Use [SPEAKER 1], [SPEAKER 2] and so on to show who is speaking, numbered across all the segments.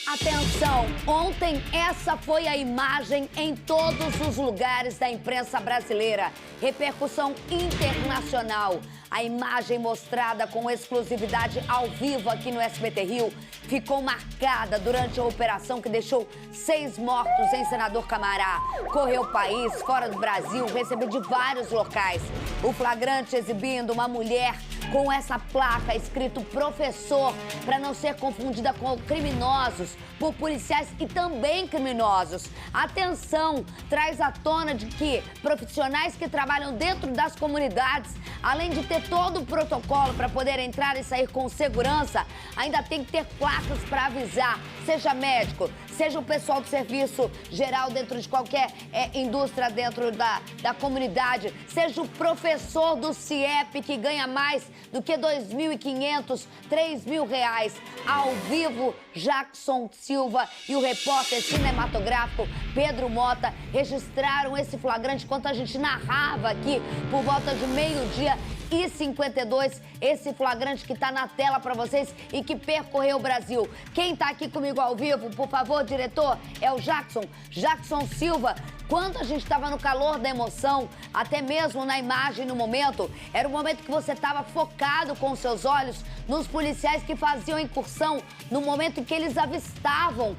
[SPEAKER 1] Atenção, ontem essa foi a imagem em todos os lugares da imprensa brasileira. Repercussão internacional. A imagem mostrada com exclusividade ao vivo aqui no SBT Rio ficou marcada durante a operação que deixou 6 mortos em Senador Camará. Correu o país, fora do Brasil, recebeu de vários locais. O flagrante exibindo uma mulher com essa placa escrito professor, para não ser confundida com criminosos, por policiais e também criminosos. Atenção, traz à tona de que profissionais que trabalham dentro das comunidades, além de ter todo o protocolo para poder entrar e sair com segurança, ainda tem que ter placas para avisar, seja médico, seja o pessoal do serviço geral dentro de qualquer indústria dentro da comunidade, seja o professor do CIEP que ganha mais do que R$2.500, R$3.000. Ao vivo, Jackson Silva e o repórter cinematográfico Pedro Mota registraram esse flagrante enquanto a gente narrava aqui por volta de 12h52, esse flagrante que está na tela para vocês e que percorreu o Brasil. Quem está aqui comigo ao vivo, por favor, diretor, é o Jackson Silva. Quando a gente estava no calor da emoção, até mesmo na imagem no momento, era o momento que você estava focado com seus olhos nos policiais que faziam a incursão, no momento em que eles avistavam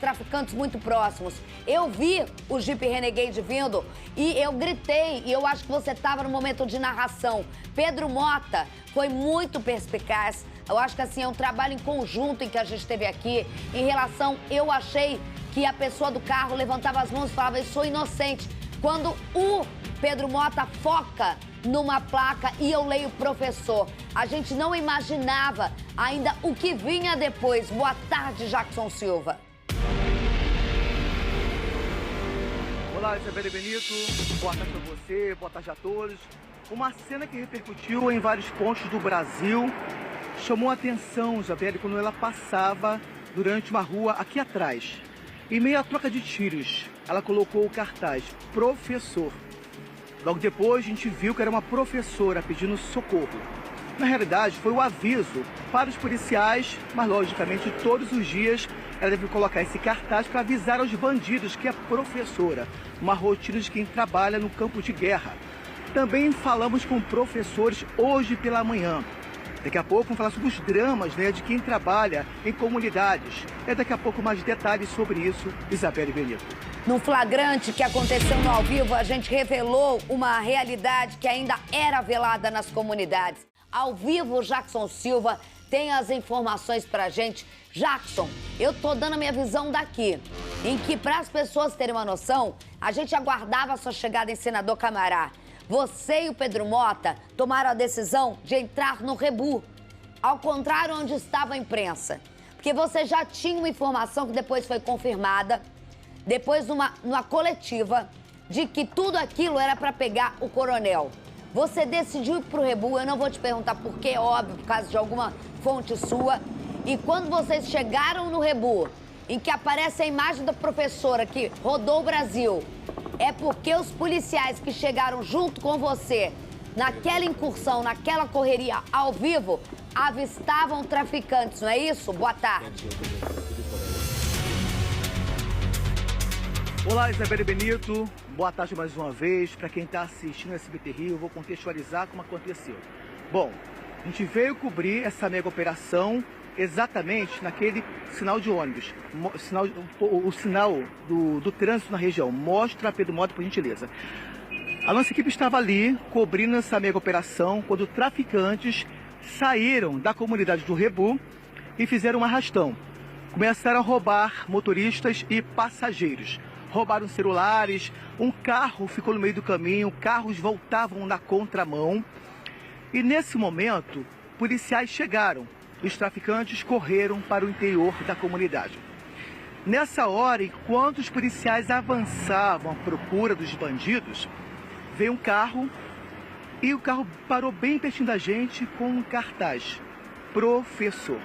[SPEAKER 1] traficantes muito próximos. Eu vi o Jeep Renegade vindo e eu gritei, e eu acho que você estava no momento de narração. Pedro Mota foi muito perspicaz. Eu acho que assim, é um trabalho em conjunto em que a gente teve aqui. Em relação, eu achei que a pessoa do carro levantava as mãos e falava, eu sou inocente. Quando o Pedro Mota foca numa placa e eu leio professor, a gente não imaginava ainda o que vinha depois. Boa tarde, Jackson Silva.
[SPEAKER 2] Olá, Isabelle Benito, boa tarde para você, boa tarde a todos. Uma cena que repercutiu em vários pontos do Brasil chamou a atenção, Isabelle, quando ela passava durante uma rua aqui atrás. Em meio à troca de tiros, ela colocou o cartaz professor. Logo depois, a gente viu que era uma professora pedindo socorro. Na realidade, foi o aviso para os policiais, mas logicamente todos os dias ela deve colocar esse cartaz para avisar aos bandidos que é professora, uma rotina de quem trabalha no campo de guerra. Também falamos com professores hoje pela manhã. Daqui a pouco vamos falar sobre os dramas, de quem trabalha em comunidades. Daqui a pouco mais detalhes sobre isso, Isabelle Benito.
[SPEAKER 1] No flagrante que aconteceu no ao vivo, a gente revelou uma realidade que ainda era velada nas comunidades. Ao vivo, Jackson Silva tem as informações pra gente. Jackson, eu tô dando a minha visão daqui, em que para as pessoas terem uma noção, a gente aguardava a sua chegada em Senador Camará. Você e o Pedro Mota tomaram a decisão de entrar no Rebu, ao contrário onde estava a imprensa. Porque você já tinha uma informação que depois foi confirmada, depois numa coletiva, de que tudo aquilo era para pegar o coronel. Você decidiu ir pro Rebu, eu não vou te perguntar por quê, óbvio, por causa de alguma fonte sua. E quando vocês chegaram no Rebu, em que aparece a imagem da professora que rodou o Brasil, é porque os policiais que chegaram junto com você naquela incursão, naquela correria ao vivo, avistavam traficantes, não é isso? Boa tarde.
[SPEAKER 2] Olá, Isabelle Benito. Boa tarde mais uma vez. Para quem está assistindo o SBT Rio, eu vou contextualizar como aconteceu. Bom, a gente veio cobrir essa mega operação exatamente naquele sinal de ônibus, o sinal do trânsito na região. Mostra, Pedro Mota, por gentileza. A nossa equipe estava ali, cobrindo essa mega operação, quando traficantes saíram da comunidade do Rebu e fizeram um arrastão. Começaram a roubar motoristas e passageiros. Roubaram celulares, um carro ficou no meio do caminho, carros voltavam na contramão. E nesse momento, policiais chegaram. Os traficantes correram para o interior da comunidade. Nessa hora, enquanto os policiais avançavam à procura dos bandidos, veio um carro e o carro parou bem pertinho da gente com um cartaz, professor.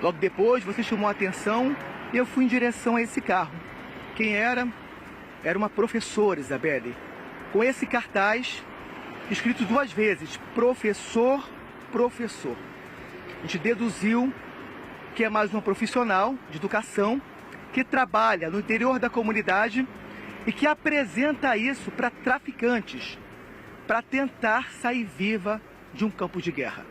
[SPEAKER 2] Logo depois, você chamou a atenção e eu fui em direção a esse carro. Quem era? Era uma professora, Isabelle, com esse cartaz escrito 2 vezes, professor, professor. A gente deduziu que é mais uma profissional de educação que trabalha no interior da comunidade e que apresenta isso para traficantes, para tentar sair viva de um campo de guerra.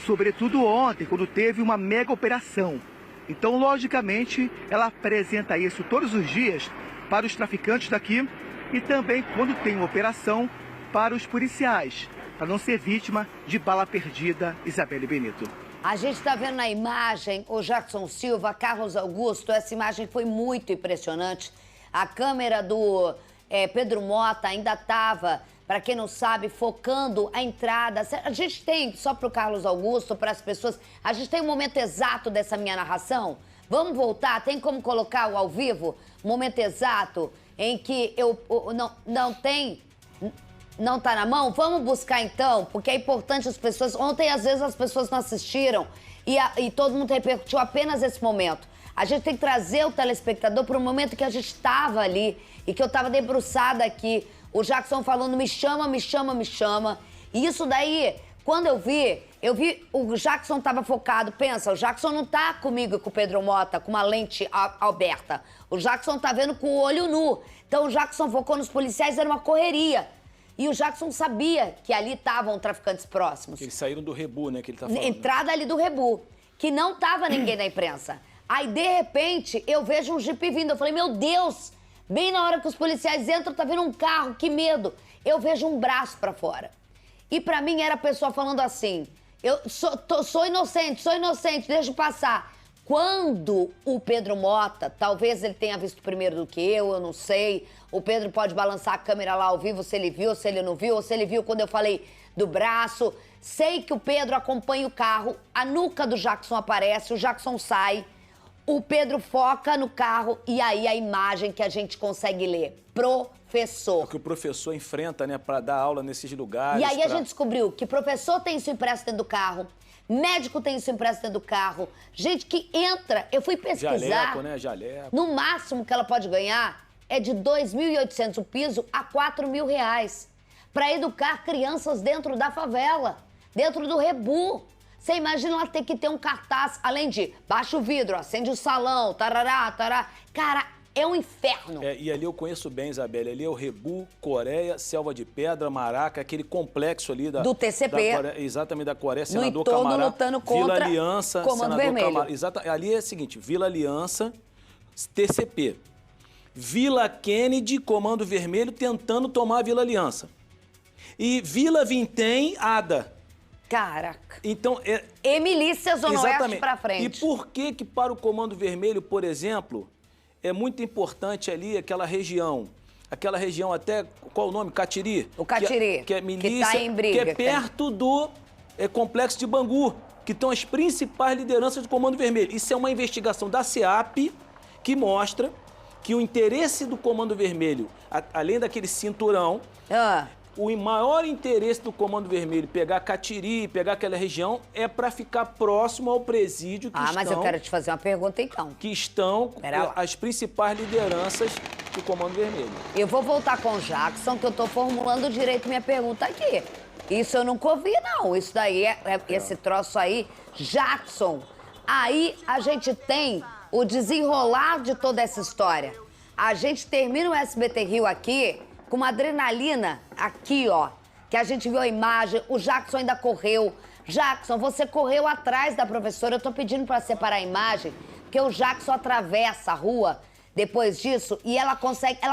[SPEAKER 2] Sobretudo ontem, quando teve uma mega operação. Então, logicamente, ela apresenta isso todos os dias para os traficantes daqui e também quando tem uma operação para os policiais, para não ser vítima de bala perdida, Isabelle Benito.
[SPEAKER 1] A gente está vendo na imagem o Jackson Silva, Carlos Augusto. Essa imagem foi muito impressionante. A câmera do Pedro Mota ainda estava, para quem não sabe, focando a entrada. A gente tem, só para o Carlos Augusto, para as pessoas, a gente tem um momento exato dessa minha narração? Vamos voltar? Tem como colocar o ao vivo? Momento exato em que não tem... Não tá na mão? Vamos buscar então, porque é importante as pessoas... Ontem, às vezes, as pessoas não assistiram e todo mundo repercutiu apenas esse momento. A gente tem que trazer o telespectador para o momento que a gente estava ali e que eu estava debruçada aqui. O Jackson falando, me chama, me chama, me chama. E isso daí, quando eu vi o Jackson estava focado. Pensa, o Jackson não tá comigo e com o Pedro Mota, com uma lente aberta. O Jackson tá vendo com o olho nu. Então, o Jackson focou nos policiais, era uma correria. E o Jackson sabia que ali estavam traficantes próximos.
[SPEAKER 3] Eles saíram do Rebu, né, que ele tá falando.
[SPEAKER 1] Entrada ali do Rebu, que não tava ninguém da imprensa. Aí, de repente, eu vejo um jipe vindo. Eu falei, meu Deus, bem na hora que os policiais entram, tá vindo um carro, que medo. Eu vejo um braço pra fora. E pra mim era a pessoa falando assim, eu sou inocente, deixa eu passar. Quando o Pedro Mota, talvez ele tenha visto primeiro do que eu não sei. O Pedro pode balançar a câmera lá ao vivo, se ele viu, se ele não viu, ou se ele viu quando eu falei do braço. Sei que o Pedro acompanha o carro, a nuca do Jackson aparece, o Jackson sai, o Pedro foca no carro e aí a imagem que a gente consegue ler. Professor.
[SPEAKER 3] É o que o professor enfrenta, né, para dar aula nesses lugares.
[SPEAKER 1] E aí a gente descobriu que professor tem isso impresso dentro do carro, médico tem isso impresso dentro do carro, gente que entra, eu fui pesquisar...
[SPEAKER 3] Jaleco, né? Jaleco.
[SPEAKER 1] No máximo que ela pode ganhar é de R$ 2.800 o piso a R$ 4.000 para educar crianças dentro da favela, dentro do Rebu. Você imagina ela ter que ter um cartaz, além de baixa o vidro, acende o salão, tarará, tarará. Cara, é um inferno.
[SPEAKER 3] E ali eu conheço bem, Isabelle. Ali é o Rebu, Coreia, Selva de Pedra, Maraca, aquele complexo ali
[SPEAKER 1] do TCP.
[SPEAKER 3] Exatamente, da Coreia, Senador
[SPEAKER 1] no
[SPEAKER 3] Camará.
[SPEAKER 1] Lutando contra
[SPEAKER 3] Vila Aliança,
[SPEAKER 1] Comando Vermelho.
[SPEAKER 3] Camará. Ali é o seguinte, Vila Aliança, TCP. Vila Kennedy, Comando Vermelho, tentando tomar a Vila Aliança. E Vila Vintém, ADA.
[SPEAKER 1] Caraca.
[SPEAKER 3] Então,
[SPEAKER 1] E milícias Zona Oeste pra frente.
[SPEAKER 3] E por que para o Comando Vermelho, por exemplo, é muito importante ali aquela região até, qual o nome? Catiri?
[SPEAKER 1] O Catiri,
[SPEAKER 3] que é milícia,
[SPEAKER 1] que tá em briga.
[SPEAKER 3] Que é perto do complexo de Bangu, que estão as principais lideranças do Comando Vermelho. Isso é uma investigação da SEAP que mostra que o interesse do Comando Vermelho, além daquele cinturão, o maior interesse do Comando Vermelho pegar Catiri, pegar aquela região, é para ficar próximo ao presídio que
[SPEAKER 1] mas eu quero te fazer uma pergunta então.
[SPEAKER 3] Que estão as principais lideranças do Comando Vermelho.
[SPEAKER 1] Eu vou voltar com o Jackson, que eu tô formulando direito minha pergunta aqui. Isso eu nunca ouvi, não. Isso daí, esse troço aí, Jackson. Aí a gente tem o desenrolar de toda essa história. A gente termina o SBT Rio aqui com uma adrenalina aqui, ó, que a gente viu a imagem, o Jackson ainda correu. Jackson, você correu atrás da professora, eu tô pedindo pra separar a imagem, porque o Jackson atravessa a rua depois disso e ela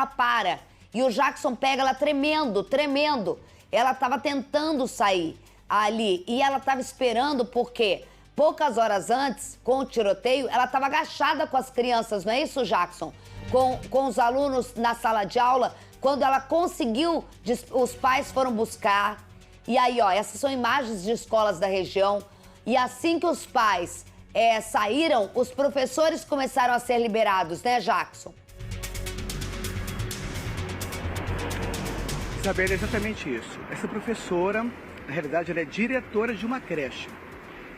[SPEAKER 1] para. E o Jackson pega ela tremendo. Ela tava tentando sair ali e ela tava esperando porque poucas horas antes, com o tiroteio, ela tava agachada com as crianças, não é isso, Jackson? Com os alunos na sala de aula. Quando ela conseguiu, os pais foram buscar. E aí, ó, essas são imagens de escolas da região. E assim que os pais saíram, os professores começaram a ser liberados, né, Jackson?
[SPEAKER 2] Isabelle, é exatamente isso. Essa professora, na realidade, ela é diretora de uma creche.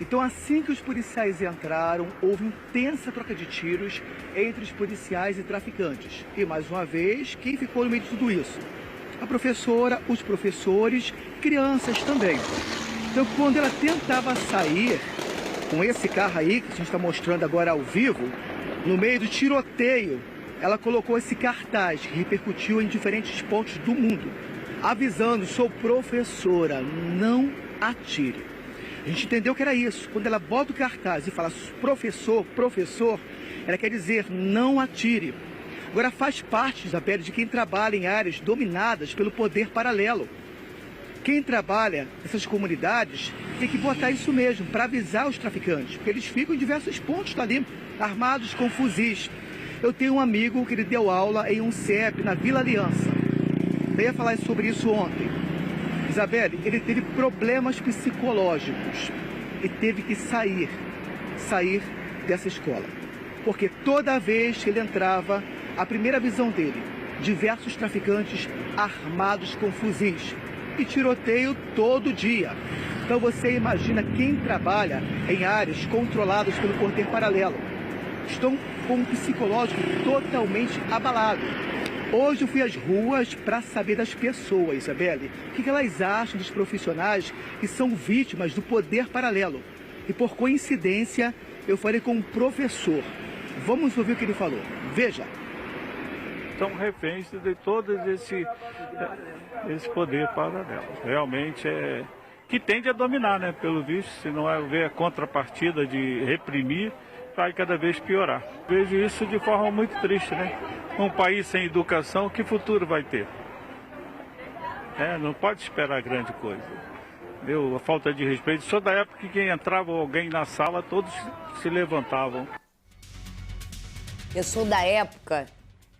[SPEAKER 2] Então, assim que os policiais entraram, houve intensa troca de tiros entre os policiais e traficantes. E, mais uma vez, quem ficou no meio de tudo isso? A professora, os professores, crianças também. Então, quando ela tentava sair, com esse carro aí, que a gente está mostrando agora ao vivo, no meio do tiroteio, ela colocou esse cartaz que repercutiu em diferentes pontos do mundo, avisando: sou professora, não atire. A gente entendeu que era isso. Quando ela bota o cartaz e fala professor, professor, ela quer dizer não atire. Agora, faz parte, Isabelle, de quem trabalha em áreas dominadas pelo poder paralelo. Quem trabalha nessas comunidades tem que botar isso mesmo, para avisar os traficantes, porque eles ficam em diversos pontos ali, armados com fuzis. Eu tenho um amigo que ele deu aula em um CEP na Vila Aliança. Eu ia falar sobre isso ontem. Isabelle, ele teve problemas psicológicos e teve que sair dessa escola. Porque toda vez que ele entrava, a primeira visão dele, diversos traficantes armados com fuzis e tiroteio todo dia. Então você imagina quem trabalha em áreas controladas pelo poder paralelo. Estão com um psicológico totalmente abalado. Hoje eu fui às ruas para saber das pessoas, Isabelle, o que elas acham dos profissionais que são vítimas do poder paralelo. E por coincidência, eu falei com um professor. Vamos ouvir o que ele falou. Veja.
[SPEAKER 4] São reféns de todo esse poder paralelo. Realmente é que tende a dominar, né? Pelo visto, se não houver a contrapartida de reprimir, vai cada vez piorar. Vejo isso de forma muito triste, né? Um país sem educação, que futuro vai ter? Não pode esperar grande coisa. A falta de respeito. Só da época que quem entrava alguém na sala, todos se levantavam.
[SPEAKER 1] Eu sou da época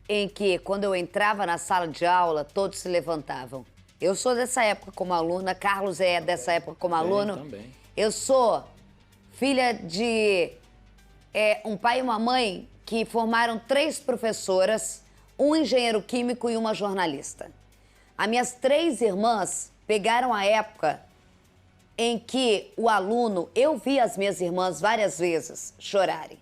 [SPEAKER 1] em que, quando eu entrava na sala de aula, todos se levantavam. Eu sou dessa época como aluna, Carlos é dessa época como aluno.
[SPEAKER 3] Também.
[SPEAKER 1] Eu sou filha de um pai e uma mãe que formaram 3 professoras, um engenheiro químico e uma jornalista. As minhas 3 irmãs pegaram a época em que o aluno... Eu vi as minhas irmãs várias vezes chorarem.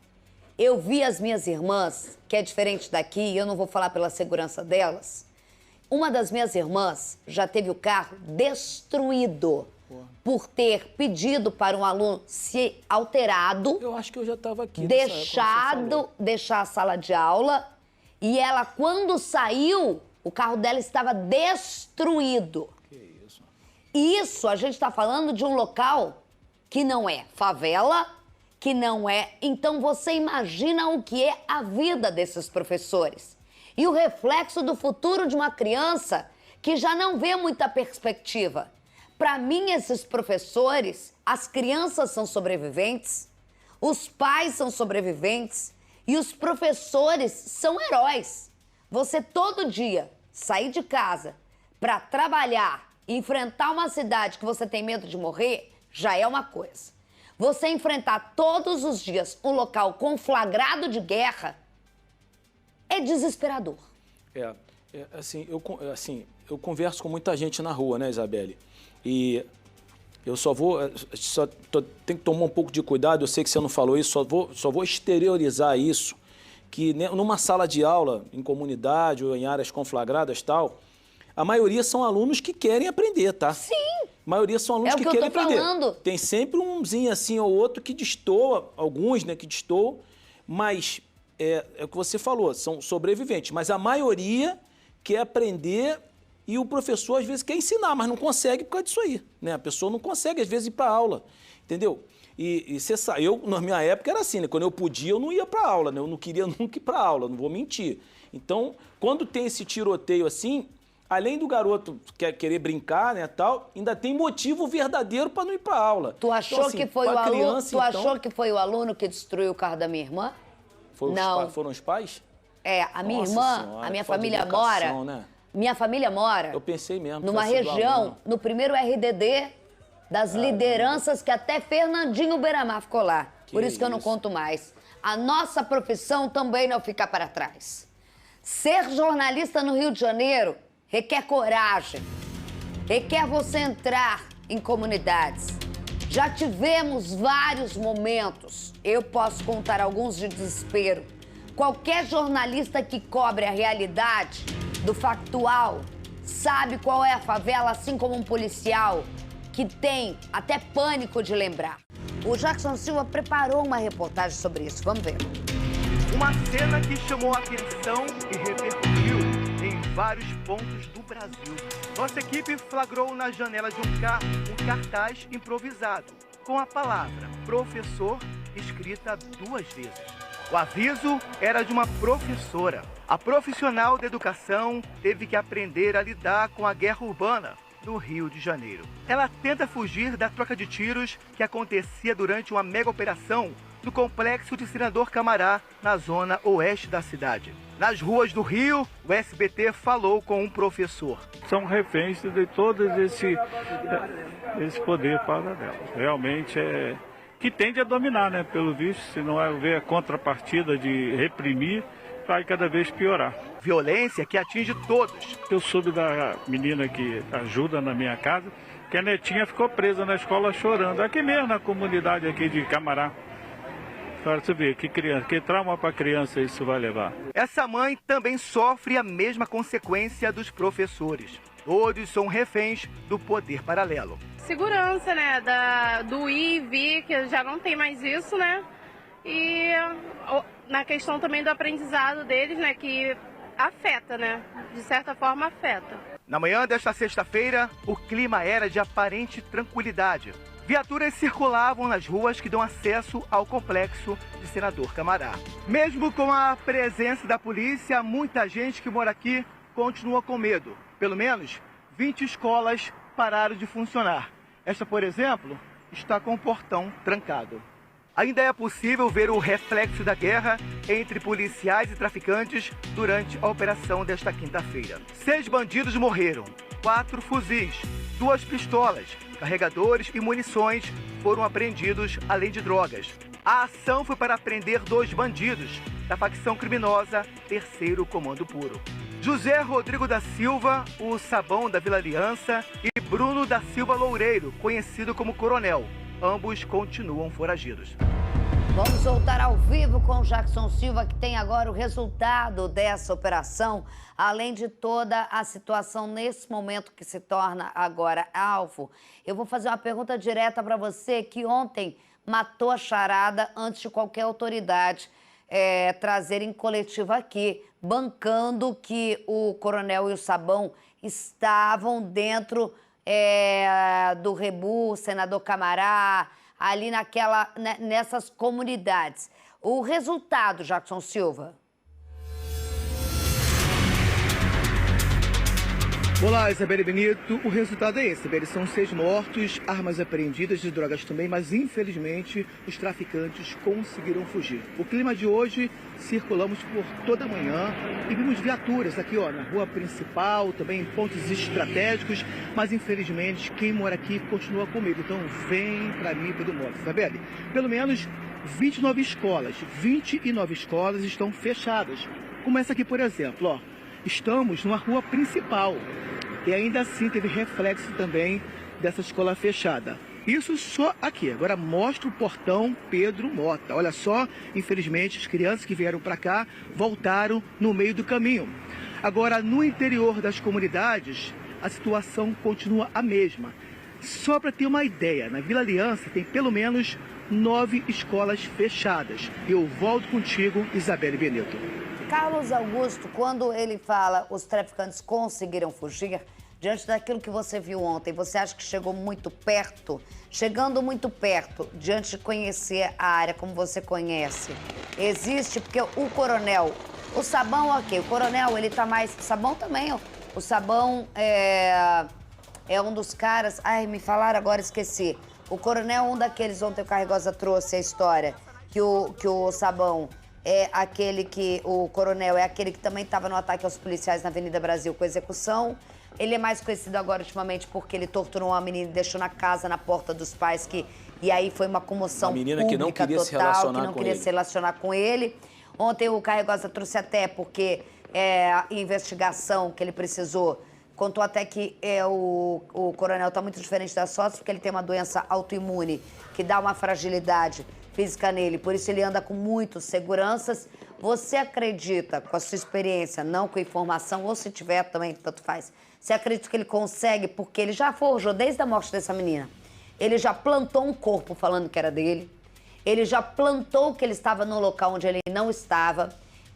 [SPEAKER 1] Eu vi as minhas irmãs, que é diferente daqui, e eu não vou falar pela segurança delas. Uma das minhas irmãs já teve o carro destruído por ter pedido para um aluno se alterado.
[SPEAKER 3] Eu acho que eu já estava aqui.
[SPEAKER 1] Deixar a sala de aula. E ela, quando saiu, o carro dela estava destruído.
[SPEAKER 3] Que isso?
[SPEAKER 1] Isso, a gente está falando de um local que não é favela, que não é... Então, você imagina o que é a vida desses professores. E o reflexo do futuro de uma criança que já não vê muita perspectiva. Para mim, esses professores, as crianças são sobreviventes, os pais são sobreviventes e os professores são heróis. Você todo dia sair de casa para trabalhar e enfrentar uma cidade que você tem medo de morrer, já é uma coisa. Você enfrentar todos os dias um local conflagrado de guerra é desesperador.
[SPEAKER 3] Eu converso com muita gente na rua, né, Isabelle? E eu tenho que tomar um pouco de cuidado, eu sei que você não falou isso, só vou exteriorizar isso, que numa sala de aula, em comunidade ou em áreas conflagradas e tal, a maioria são alunos que querem aprender, tá?
[SPEAKER 1] Sim!
[SPEAKER 3] A maioria são alunos que querem aprender.
[SPEAKER 1] Falando.
[SPEAKER 3] Tem sempre umzinho assim ou outro que destoa, alguns, né, que destoam, mas é o que você falou, são sobreviventes, mas a maioria quer aprender. E o professor, às vezes, quer ensinar, mas não consegue por causa disso aí, né? A pessoa não consegue, às vezes, ir para aula, entendeu? E você sabe, na minha época era assim, né? Quando eu podia, eu não ia para aula, né? Eu não queria nunca ir para aula, não vou mentir. Então, quando tem esse tiroteio assim, além do garoto querer brincar, né, tal, ainda tem motivo verdadeiro para não ir para aula.
[SPEAKER 1] Tu achou
[SPEAKER 3] então, assim,
[SPEAKER 1] que foi o aluno?
[SPEAKER 3] Criança,
[SPEAKER 1] achou que foi o aluno que destruiu o carro da minha irmã?
[SPEAKER 3] Foram os pais?
[SPEAKER 1] A minha
[SPEAKER 3] Nossa
[SPEAKER 1] irmã,
[SPEAKER 3] senhora,
[SPEAKER 1] a minha
[SPEAKER 3] falta de
[SPEAKER 1] família
[SPEAKER 3] educação,
[SPEAKER 1] mora...
[SPEAKER 3] né?
[SPEAKER 1] Minha família mora...
[SPEAKER 3] Eu pensei mesmo.
[SPEAKER 1] Numa região, no primeiro RDD das lideranças que até Fernandinho Beiramar ficou lá. Por isso que eu não conto mais. A nossa profissão também não fica para trás. Ser jornalista no Rio de Janeiro requer coragem, requer você entrar em comunidades. Já tivemos vários momentos, eu posso contar alguns de desespero. Qualquer jornalista que cobre a realidade do factual sabe qual é a favela, assim como um policial que tem até pânico de lembrar. O Jackson Silva preparou uma reportagem sobre isso. Vamos ver.
[SPEAKER 2] Uma cena que chamou a atenção e repercutiu em vários pontos do Brasil. Nossa equipe flagrou na janela de um carro um cartaz improvisado, com a palavra professor escrita 2 vezes. O aviso era de uma professora. A profissional da educação teve que aprender a lidar com a guerra urbana no Rio de Janeiro. Ela tenta fugir da troca de tiros que acontecia durante uma mega operação no complexo de Senador Camará, na zona oeste da cidade. Nas ruas do Rio, o SBT falou com um professor.
[SPEAKER 4] São reféns de todo esse poder paralelo. Realmente é que tende a dominar, né? Pelo visto, se não houver a contrapartida de reprimir, vai cada vez piorar.
[SPEAKER 2] Violência que atinge todos.
[SPEAKER 4] Eu soube da menina que ajuda na minha casa, que a netinha ficou presa na escola chorando. Aqui mesmo, na comunidade aqui de Camará. Para você ver, que trauma para a criança isso vai levar.
[SPEAKER 2] Essa mãe também sofre a mesma consequência dos professores. Todos são reféns do poder paralelo.
[SPEAKER 5] Segurança, né, do ir e vir, que já não tem mais isso, né? E na questão também do aprendizado deles, né, que afeta, né? De certa forma afeta.
[SPEAKER 2] Na manhã desta sexta-feira, o clima era de aparente tranquilidade. Viaturas circulavam nas ruas que dão acesso ao complexo de Senador Camará. Mesmo com a presença da polícia, muita gente que mora aqui continua com medo. Pelo menos 20 escolas pararam de funcionar. Esta, por exemplo, está com o portão trancado. Ainda é possível ver o reflexo da guerra entre policiais e traficantes durante a operação desta quinta-feira. 6 bandidos morreram, 4 fuzis, 2 pistolas, carregadores e munições foram apreendidos, além de drogas. A ação foi para prender 2 bandidos da facção criminosa Terceiro Comando Puro. José Rodrigo da Silva, o Sabão da Vila Aliança, e Bruno da Silva Loureiro, conhecido como Coronel. Ambos continuam foragidos.
[SPEAKER 1] Vamos voltar ao vivo com o Jackson Silva, que tem agora o resultado dessa operação, além de toda a situação nesse momento que se torna agora alvo. Eu vou fazer uma pergunta direta para você, que ontem matou a charada antes de qualquer autoridade trazer em coletiva aqui, bancando que o Coronel e o Sabão estavam dentro do Rebu, Senador Camará, ali nessas comunidades. O resultado, Jackson Silva?
[SPEAKER 2] Olá, Isabelle Benito. O resultado é esse, Isabelle. São 6 mortos, armas apreendidas, de drogas também, mas infelizmente os traficantes conseguiram fugir. O clima de hoje, circulamos por toda a manhã e vimos viaturas aqui, ó, na rua principal, também em pontos estratégicos, mas infelizmente quem mora aqui continua com medo. Então vem para mim pelo moto, Isabelle. Pelo menos 29 escolas estão fechadas. Como essa aqui, por exemplo, ó. Estamos numa rua principal e ainda assim teve reflexo também dessa escola fechada. Isso só aqui. Agora mostra o portão Pedro Mota. Olha só, infelizmente as crianças que vieram para cá voltaram no meio do caminho. Agora no interior das comunidades a situação continua a mesma. Só para ter uma ideia, na Vila Aliança tem pelo menos 9 escolas fechadas. Eu volto contigo, Isabelle Benito.
[SPEAKER 1] Carlos Augusto, quando ele fala os traficantes conseguiram fugir, diante daquilo que você viu ontem, você acha que chegou muito perto? Chegando muito perto, diante de conhecer a área como você conhece, existe, porque o Coronel, o Sabão, ok, o Coronel, ele tá mais, o Sabão também, o Sabão é um dos caras, ai, me falaram agora, esqueci. O Coronel, um daqueles, ontem o Carregosa trouxe a história, que o Sabão é aquele que, o Coronel é aquele que também estava no ataque aos policiais na Avenida Brasil com execução. Ele é mais conhecido agora ultimamente porque ele torturou uma menina e deixou na casa, na porta dos pais, e aí foi uma comoção
[SPEAKER 3] uma menina
[SPEAKER 1] pública
[SPEAKER 3] que não queria
[SPEAKER 1] total,
[SPEAKER 3] se relacionar
[SPEAKER 1] que não
[SPEAKER 3] com
[SPEAKER 1] queria
[SPEAKER 3] ele.
[SPEAKER 1] se relacionar com ele. Ontem o Carregosa trouxe até porque a investigação que ele precisou, contou até que o Coronel está muito diferente das fotos, porque ele tem uma doença autoimune que dá uma fragilidade física nele, por isso ele anda com muitas seguranças. Você acredita, com a sua experiência, não com informação, ou se tiver também, tanto faz, você acredita que ele consegue, porque ele já forjou desde a morte dessa menina, ele já plantou um corpo falando que era dele, ele já plantou que ele estava no local onde ele não estava.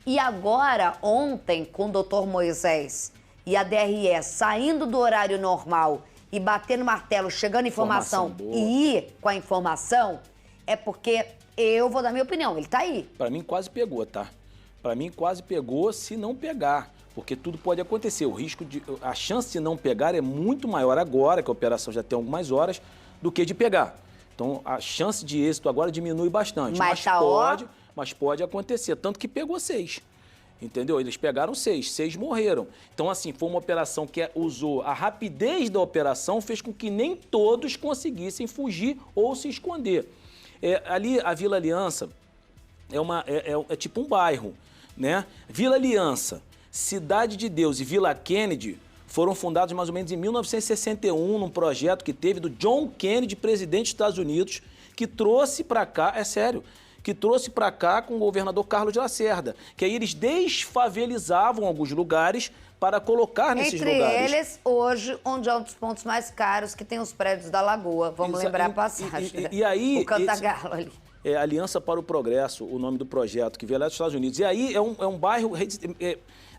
[SPEAKER 1] E agora, ontem, com o doutor Moisés e a DRE saindo do horário normal e batendo martelo, chegando informação e ir com a informação, é porque eu vou dar minha opinião, ele tá aí.
[SPEAKER 3] Pra mim quase pegou, tá? Pra mim quase pegou se não pegar, porque tudo pode acontecer. A chance de não pegar é muito maior agora, que a operação já tem algumas horas, do que de pegar. Então a chance de êxito agora diminui bastante. Mas pode acontecer, tanto que pegou 6. Entendeu? Eles pegaram 6 morreram. Então, assim, foi uma operação que usou a rapidez da operação, fez com que nem todos conseguissem fugir ou se esconder. Ali, a Vila Aliança é tipo um bairro, né? Vila Aliança, Cidade de Deus e Vila Kennedy foram fundados mais ou menos em 1961, num projeto que teve do John Kennedy, presidente dos Estados Unidos, que trouxe para cá, que trouxe para cá com o governador Carlos de Lacerda, que aí eles desfavelizavam alguns lugares para colocar nesses lugares.
[SPEAKER 1] Entre eles, hoje, onde é um dos pontos mais caros, que tem os prédios da Lagoa. Vamos lembrar a passagem.
[SPEAKER 3] E aí,
[SPEAKER 1] o Cantagalo ali.
[SPEAKER 3] É Aliança para o Progresso, o nome do projeto, que veio lá dos Estados Unidos. E aí é um bairro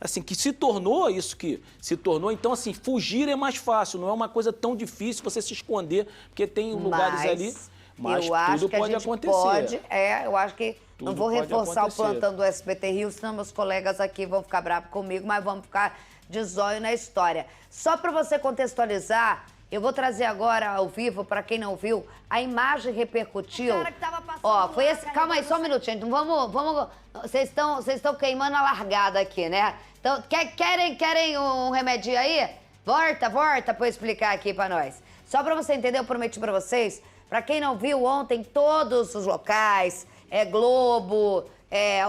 [SPEAKER 3] assim, que se tornou isso que se tornou. Então, assim, fugir é mais fácil, não é uma coisa tão difícil você se esconder, porque tem lugares ali... Mas
[SPEAKER 1] eu acho
[SPEAKER 3] tudo
[SPEAKER 1] que
[SPEAKER 3] pode
[SPEAKER 1] a gente
[SPEAKER 3] acontecer.
[SPEAKER 1] Eu acho que tudo não vou reforçar o plantão do SBT Rio, senão meus colegas aqui vão ficar bravos comigo, mas vamos ficar de zóio na história. Só para você contextualizar, eu vou trazer agora ao vivo, para quem não viu, a imagem repercutiu. O cara que tava passando foi esse. Calma aí, só um minutinho. Então vamos. Vocês estão queimando a largada aqui, né? Então, querem um remedinho aí? Volta para eu explicar aqui para nós. Só para você entender, eu prometi para vocês. Para quem não viu ontem, todos os locais, Globo,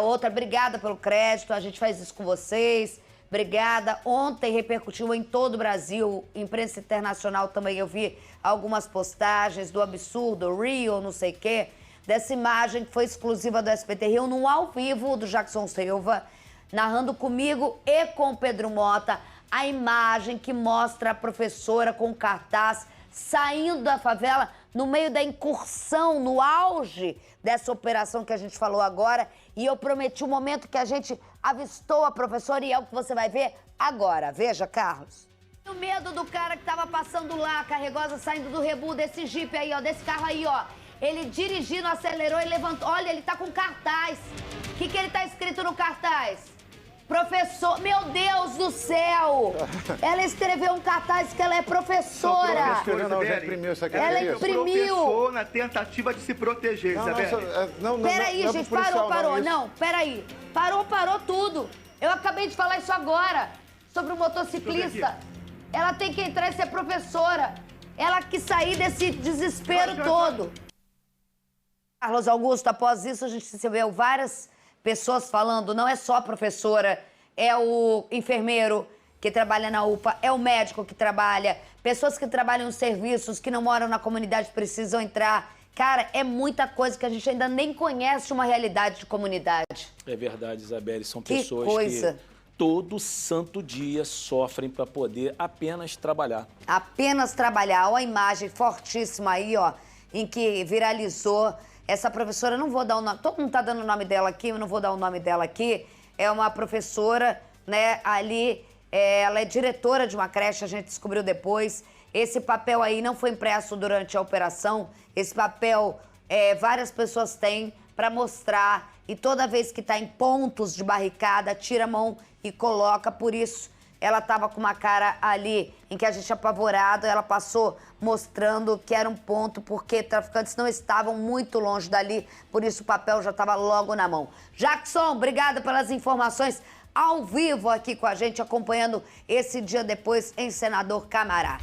[SPEAKER 1] outra, obrigada pelo crédito, a gente faz isso com vocês, obrigada. Ontem repercutiu em todo o Brasil, imprensa internacional também, eu vi algumas postagens do absurdo, Rio, não sei o quê, dessa imagem que foi exclusiva do SBT Rio, num ao vivo do Jackson Silva, narrando comigo e com o Pedro Mota, a imagem que mostra a professora com cartaz saindo da favela no meio da incursão, no auge dessa operação que a gente falou agora. E eu prometi o momento que a gente avistou a professora e é o que você vai ver agora. Veja, Carlos. O medo do cara que tava passando lá, carregosa, saindo do rebu desse Jeep aí, ó, desse carro aí, ó. Ele dirigindo, acelerou e levantou. Olha, ele tá com cartaz. O que ele tá escrito no cartaz? Professor, meu Deus do céu! Ela escreveu um cartaz que ela é professora.
[SPEAKER 2] Já imprimiu essa aqui.
[SPEAKER 1] Ela imprimiu.
[SPEAKER 2] Professor na tentativa de se proteger, Isabel.
[SPEAKER 1] Peraí, gente, parou. Não, peraí. Parou tudo. Eu acabei de falar isso agora, sobre o motociclista. Ela tem que entrar e ser professora. Ela quis sair desse desespero todo. Carlos Augusto, após isso, a gente recebeu várias pessoas falando, não é só a professora, é o enfermeiro que trabalha na UPA, é o médico que trabalha, pessoas que trabalham nos serviços, que não moram na comunidade, precisam entrar. Cara, é muita coisa que a gente ainda nem conhece uma realidade de comunidade.
[SPEAKER 3] É verdade, Isabelle, são pessoas que todo santo dia sofrem para poder apenas trabalhar.
[SPEAKER 1] Apenas trabalhar. Olha a imagem fortíssima aí, ó, em que viralizou. Essa professora, não vou dar o nome, todo mundo tá dando o nome dela aqui, eu não vou dar o nome dela aqui. É uma professora, né, ali, ela é diretora de uma creche, a gente descobriu depois. Esse papel aí não foi impresso durante a operação, esse papel várias pessoas têm para mostrar. E toda vez que tá em pontos de barricada, tira a mão e coloca, por isso ela estava com uma cara ali em que a gente apavorado, ela passou mostrando que era um ponto porque traficantes não estavam muito longe dali, por isso o papel já estava logo na mão. Jackson, obrigada pelas informações ao vivo aqui com a gente, acompanhando esse dia depois em Senador Camará.